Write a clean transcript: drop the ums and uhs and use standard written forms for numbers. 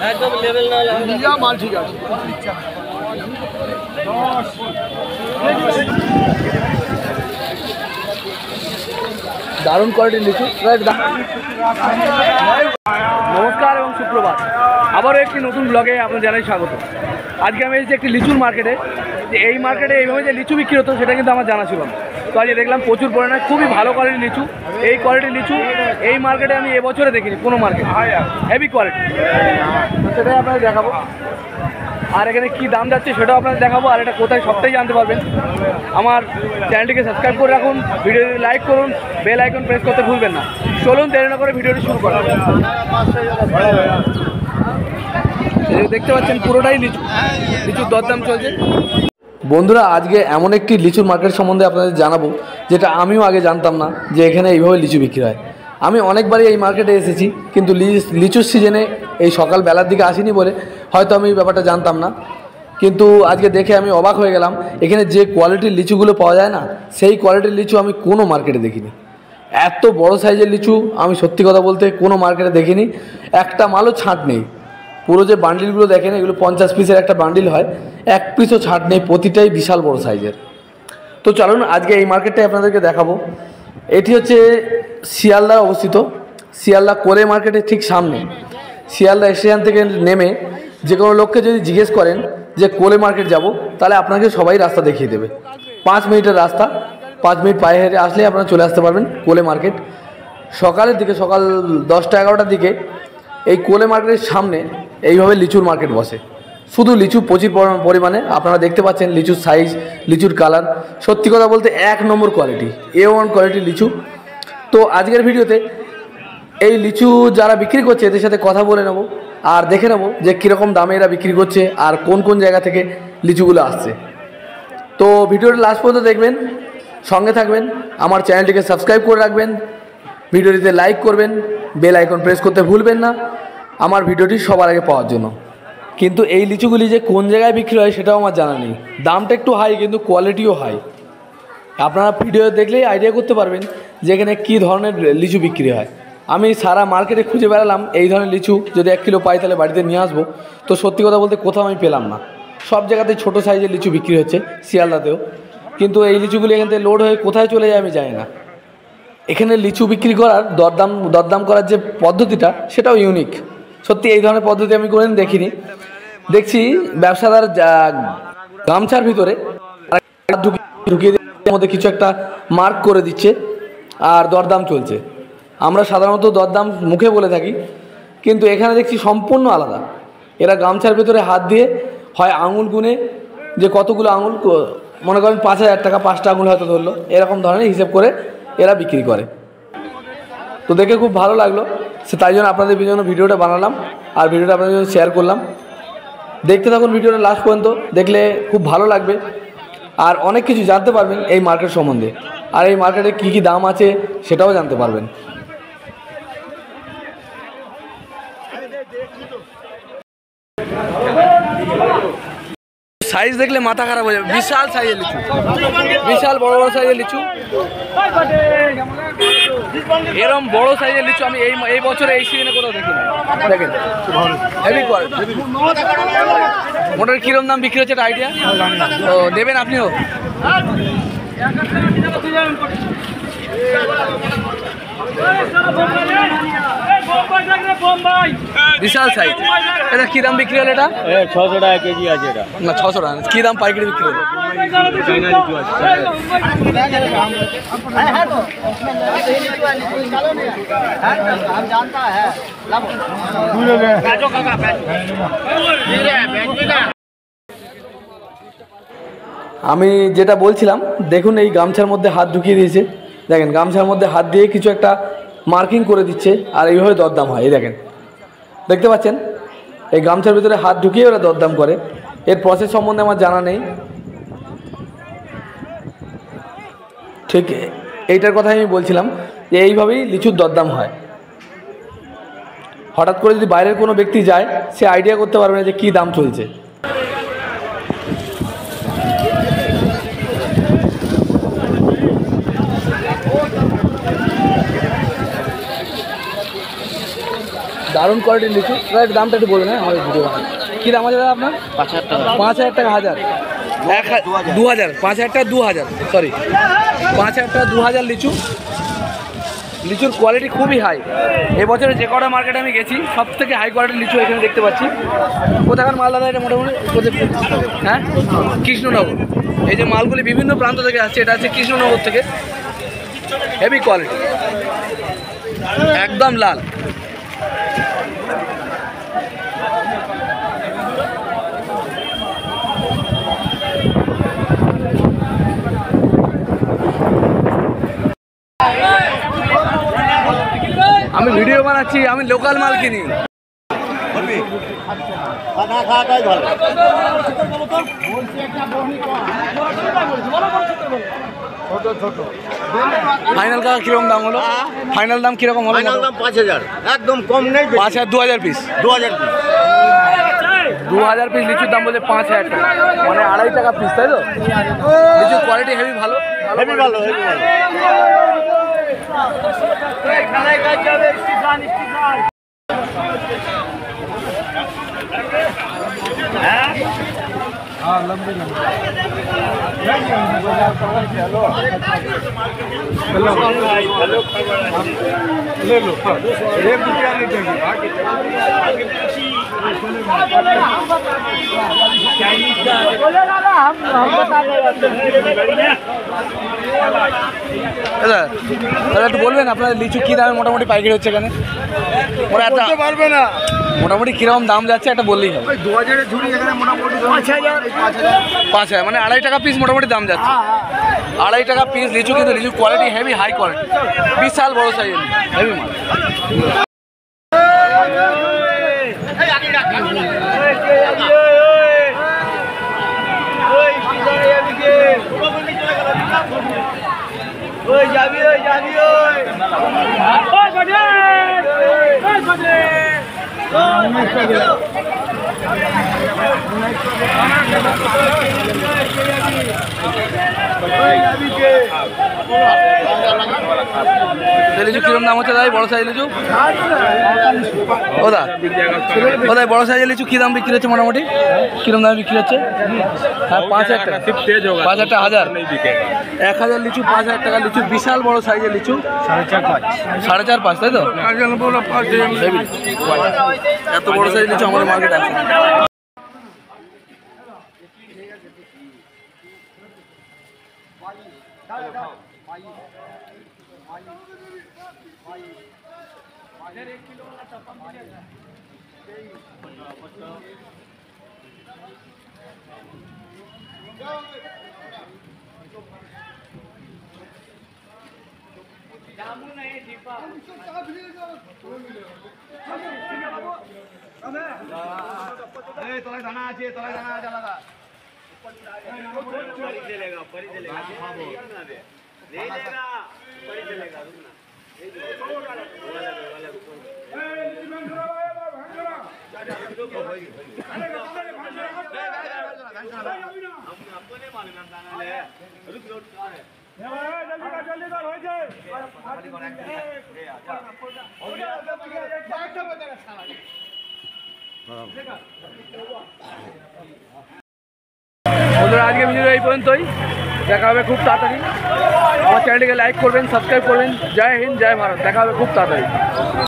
একদম লেভেল না লিয়া মাল ঠিক আছে। দারুণ কোয়ালিটির লিচু। নমস্কার এবং সুপ্রভাত, আবারও একটি নতুন ব্লগে আপনার জানাই স্বাগত। আজকে আমি এসেছি একটি লিচুর মার্কেটে। যে এই মার্কেটে এইভাবে যে লিচু বিক্রি হতো সেটা কিন্তু আমার জানা ছিল না। তো আজকে দেখলাম প্রচুর পরিমাণে খুবই ভালো কোয়ালিটির লিচু। এই কোয়ালিটির লিচু এই মার্কেটে আমি এবছরে দেখিনি কোনো মার্কেট, হেভি কোয়ালিটি। তো সেটাই আপনাদের দেখাবো, আর এখানে কী দাম যাচ্ছে সেটাও আপনাদের দেখাবো, আর এটা কোথায় সবটাই জানতে পারবেন। আমার চ্যানেলটিকে সাবস্ক্রাইব করে রাখুন, ভিডিওটি লাইক করুন, বেল আইকন প্রেস করতে ভুলবেন না। চলুন দেরি না করে ভিডিওটি শুরু করা। দেখতে পাচ্ছেন পুরোটাই লিচু, লিচুর দরদাম চলছে। বন্ধুরা, আজকে এমন একটি লিচুর মার্কেট সম্বন্ধে আপনাদের জানাবো যেটা আমিও আগে জানতাম না যে এখানে এইভাবে লিচু বিক্রি হয়। আমি অনেকবারই এই মার্কেটে এসেছি, কিন্তু লিচুর সিজনে এই সকাল বেলার দিকে আসিনি বলে হয়তো আমি এই ব্যাপারটা জানতাম না। কিন্তু আজকে দেখে আমি অবাক হয়ে গেলাম, এখানে যে কোয়ালিটির লিচুগুলো পাওয়া যায় না, সেই কোয়ালিটির লিচু আমি কোনো মার্কেটে দেখিনি। এত বড় সাইজের লিচু আমি সত্যি কথা বলতে কোনো মার্কেটে দেখিনি। একটা মালও ছাঁট নেই। পুরো যে বান্ডিলগুলো দেখেন, এগুলো 50 পিসের একটা বান্ডিল হয়, এক পিসও ছাড় নেই, প্রতিটাই বিশাল বড় সাইজের। তো চলুন আজকে এই মার্কেটটাই আপনাদেরকে দেখাবো। এটি হচ্ছে শিয়ালদায় অবস্থিত, শিয়ালদা কোলে মার্কেটের ঠিক সামনে। শিয়ালদা স্টেশন থেকে নেমে যে কোনো লোককে যদি জিজ্ঞেস করেন যে কোলে মার্কেট যাব, তাহলে আপনাকে সবাই রাস্তা দেখিয়ে দেবে। 5 মিনিটের রাস্তা, 5 মিনিট পায়ে হেঁটে আসলে আপনারা চলে আসতে পারবেন কোলে মার্কেট। সকালের দিকে, সকাল 10টা-11টার দিকে এই কোলে মার্কেটের সামনে এইভাবে লিচুর মার্কেট বসে। শুধু লিচু প্রচুর পরিমাণে আপনারা দেখতে পাচ্ছেন। লিচুর সাইজ, লিচুর কালার, সত্যি কথা বলতে 1 নম্বর কোয়ালিটি, A1 কোয়ালিটির লিচু। তো আজকের ভিডিওতে এই লিচু যারা বিক্রি করছে এদের সাথে কথা বলে নেব, আর দেখে নেব যে কীরকম দামে এরা বিক্রি করছে আর কোন কোন জায়গা থেকে লিচুগুলো আসছে। তো ভিডিওটা লাস্ট পর্যন্ত দেখবেন, সঙ্গে থাকবেন, আমার চ্যানেলটিকে সাবস্ক্রাইব করে রাখবেন, ভিডিওটিতে লাইক করবেন, বেল আইকন প্রেস করতে ভুলবেন না আমার ভিডিওটি সবার আগে পাওয়ার জন্য। কিন্তু এই লিচুগুলি যে কোন জায়গায় বিক্রি হয় সেটাও আমার জানা নেই। দামটা একটু হাই, কিন্তু কোয়ালিটিও হাই। আপনারা ভিডিও দেখলেই আইডিয়া করতে পারবেন যে এখানে কী ধরনের লিচু বিক্রি হয়। আমি সারা মার্কেটে খুঁজে বেড়ালাম এই ধরনের লিচু, যদি 1 কিলো পাই তাহলে বাড়িতে নিয়ে আসবো। তো সত্যি কথা বলতে কোথাও আমি পেলাম না। সব জায়গাতেই ছোটো সাইজের লিচু বিক্রি হচ্ছে, শিয়ালদাতেও। কিন্তু এই লিচুগুলি এখান থেকে লোড হয়ে কোথায় চলে যায় আমি জানি না। এখানে লিচু বিক্রি করার দরদাম করার যে পদ্ধতিটা, সেটাও ইউনিক। সত্যি এই ধরনের পদ্ধতি আমি কোনোদিন দেখিনি। দেখছি ব্যবসাদার গামছার ভিতরে ঢুকিয়ে মধ্যে কিছু একটা মার্ক করে দিচ্ছে, আর দরদাম চলছে। আমরা সাধারণত দরদাম মুখে বলে থাকি, কিন্তু এখানে দেখছি সম্পূর্ণ আলাদা। এরা গামছার ভিতরে হাত দিয়ে হয় আঙুল গুনে, যে কতগুলো আঙুল, মনে করেন 5,000 টাকা, 5টা আঙুল হয়তো ধরলো, এরকম ধরনের হিসেব করে এরা বিক্রি করে। তো দেখে খুব ভালো লাগলো, তাই জন্য আপনাদের জন্য ভিডিওটা বানালাম, আর ভিডিওটা আপনাদের জন্য শেয়ার করলাম। দেখতে থাকুন ভিডিওটা লাস্ট পর্যন্ত, দেখলে খুব ভালো লাগবে, আর অনেক কিছু জানতে পারবেন এই মার্কেট সম্বন্ধে, আর এই মার্কেটে কী কী দাম আছে সেটাও জানতে পারবেন। সাইজ দেখলে মাথা খারাপ হয়ে যাবে, বিশাল সাইজের লিচু, বিশাল বড় বড় সাইজের লিচু। এরকম বড় সাইজের লিচু আমি এই বছরে এই সিজনে কোথাও দেখিনি। দেখেন হেভি কোয়ালিটি। মোটামুটি কিরম দাম বিক্রি হচ্ছে একটা আইডিয়া তো দেবেন আপনিও? বিশাল সাইজ। এটা কি দাম বিক্রি হলো? এটা 600 টাকা কেজি আছে। এটা না 600 টাকা। কি দাম পাইকারি বিক্রি হলো? আমি যেটা বলছিলাম, দেখুন এই গামছার মধ্যে হাত ঢুকিয়ে দিয়েছে। দেখেন গামছার মধ্যে হাত দিয়ে কিছু একটা মার্কিং করে দিচ্ছে, আর এইভাবে দরদাম হয়। এই দেখেন, দেখতে পাচ্ছেন এই গামছার ভিতরে হাত ঢুকিয়ে ওরা দরদাম করে। এর প্রসেস সম্বন্ধে আমার জানা নেই। ঠিক এইটার কথাই আমি বলছিলাম যে এইভাবেই লিচুর দরদাম হয়। হঠাৎ করে যদি বাইরের কোনো ব্যক্তি যায়, সে আইডিয়া করতে পারবে না যে কী দাম চলছে। দারুণ কোয়ালিটির লিচু। দাদা দামটা একটু বলবেন, হ্যাঁ আমাদের ভিডিও বানান। কী দাম আছে দাদা আপনার? 5000 টাকা। 5000 টাকা হাজার, 2000, 5000 টাকা 2000, সরি 5000 টাকা 2000 লিচু। লিচুর কোয়ালিটি খুবই হাই। এবছরে যে কটা মার্কেটে আমি গেছি সব থেকে হাই কোয়ালিটির লিচু এখানে দেখতে পাচ্ছি। কোথাকার মাল দাদা এটা মোটামুটি? হ্যাঁ, কৃষ্ণনগর। এই যে মালগুলি বিভিন্ন প্রান্ত থেকে আসছে, এটা আছে কৃষ্ণনগর থেকে। হেভি কোয়ালিটি, একদম লাল। আমি ভিডিও বানাচ্ছি, আমি লোকাল মাল কিনি। ফাইনাল কাকা কিরকম দাম হলো? ফাইনাল দাম কিরকম হলো? ফাইনাল দাম 5000, একদম কম নেই। 5000, 2000 পিস। 2000 পিস। 2000 পিস লিচুর দাম বলছে 5000 টাকা, মানে 2.5 টাকা পিস, তাই তো? লিচুর কোয়ালিটি হেভি ভালো, হেভি ভালো, হেভি ভালো। দাদা দাদা একটু বলবেন আপনার লিচু কী দামে মোটামুটি পাইকারি হচ্ছে এখানে? ওরা বলতে পারবে না, মোটামুটি কীরকম দাম যাচ্ছে একটা বললেই হবে। 2000 এর ঝুড়ি এখানে মোটামুটি 5000। 5000 মানে 2.5 টাকা পিস মোটামুটি দাম যাচ্ছে। 2.5 টাকা পিস লিচু, কিন্তু লিচুর কোয়ালিটি হেভি হাই কোয়ালিটি, বিশাল বড় সাইজের হেভি মাল। লিচু কিরম দাম হচ্ছে দাদা? বড় সাইজ লিচু ও দা, ও দাদা বড় সাইজের লিচু কী দাম বিক্রি হচ্ছে মোটামুটি? কিরম দামে বিক্রি হচ্ছে? হ্যাঁ 5000 টাকা। 5000 টাকা হাজার, 1000 লিচু 5000 টাকা লিচু, বিশাল বড় সাইজের লিচু। 4.5, তাই তো? এত বড় সাইজের লিচু আমাদের মার্কেটে আছে। তলায় দানা আছে, তলায় দানা আছে আলাদা। বন্ধুরা আজকে ভিডিও এই পর্যন্তই, দেখা হবে খুব তাড়াতাড়ি। আমার চ্যানেলটিকে লাইক করবেন, সাবস্ক্রাইব করবেন। জয় হিন্দ, জয় ভারত। দেখা হবে খুব তাড়াতাড়ি।